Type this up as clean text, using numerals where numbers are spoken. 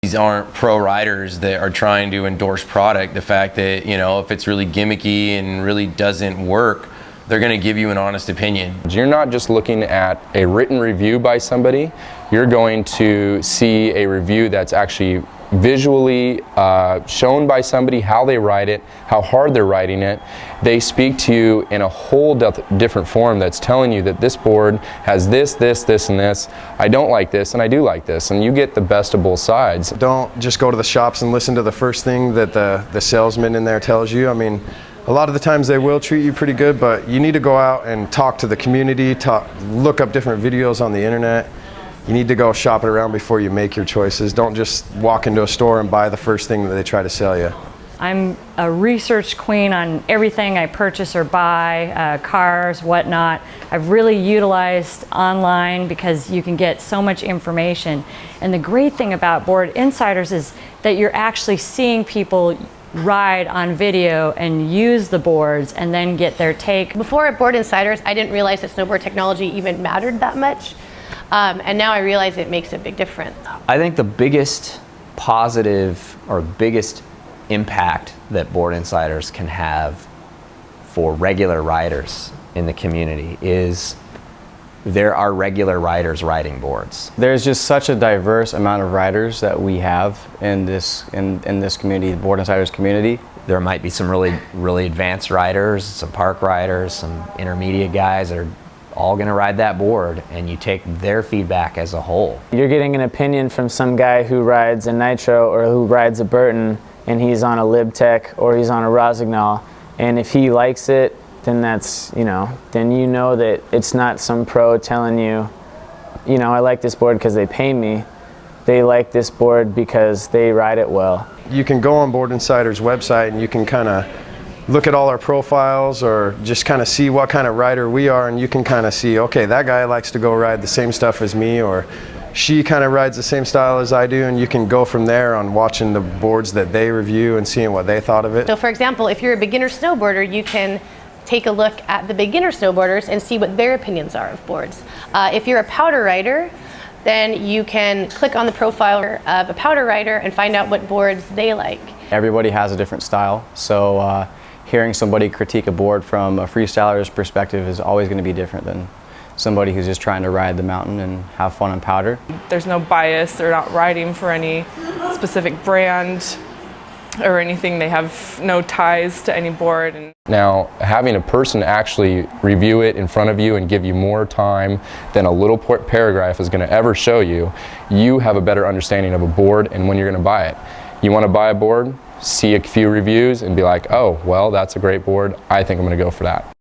These aren't pro riders that are trying to endorse product. The fact that, you know, if it's really gimmicky and really doesn't work, they're going to give you an honest opinion. You're not just looking at a written review by somebody, you're going to see a review that's actually visually shown by somebody, how they ride it, how hard they're riding it. They speak to you in a whole different form that's telling you that this board has this, and this. I don't like this and I do like this, and you get the best of both sides. Don't just go to the shops and listen to the first thing that the salesman in there tells you. I mean, a lot of the times they will treat you pretty good, but you need to go out and talk to the community, look up different videos on the internet. You need to go shop it around before you make your choices. Don't just walk into a store and buy the first thing that they try to sell you. I'm a research queen on everything I purchase or buy, cars, whatnot. I've really utilized online because you can get so much information. And the great thing about Board Insiders is that you're actually seeing people ride on video and use the boards and then get their take. Before at Board Insiders, I didn't realize that snowboard technology even mattered that much. And now I realize it makes a big difference. I think the biggest positive or biggest impact that Board Insiders can have for regular riders in the community is there are regular riders riding boards. There's just such a diverse amount of riders that we have in this community, the Board Insiders community. There might be some really advanced riders, some park riders, some intermediate guys that are all going to ride that board, and you take their feedback as a whole. You're getting an opinion from some guy who rides a Nitro or who rides a Burton, and he's on a LibTech or he's on a Rosignol, and if he likes it, then that's, then you know that it's not some pro telling you, I like this board because they pay me. They like this board because they ride it well. You can go on Board Insider's website and you can kind of look at all our profiles or just kind of see what kind of rider we are, and you can kind of see, okay, that guy likes to go ride the same stuff as me, or she kind of rides the same style as I do, and you can go from there on watching the boards that they review and seeing what they thought of it. So for example, if you're a beginner snowboarder, you can take a look at the beginner snowboarders and see what their opinions are of boards. If you're a powder rider, then you can click on the profile of a powder rider and find out what boards they like. Everybody has a different style, so hearing somebody critique a board from a freestyler's perspective is always going to be different than somebody who's just trying to ride the mountain and have fun on powder. There's no bias. They're not riding for any specific brand or anything. They have no ties to any board. Now, having a person actually review it in front of you and give you more time than a little paragraph is going to ever show you, you have a better understanding of a board and when you're going to buy it. You want to buy a board? See a few reviews and be like, oh, well, that's a great board. I think I'm going to go for that.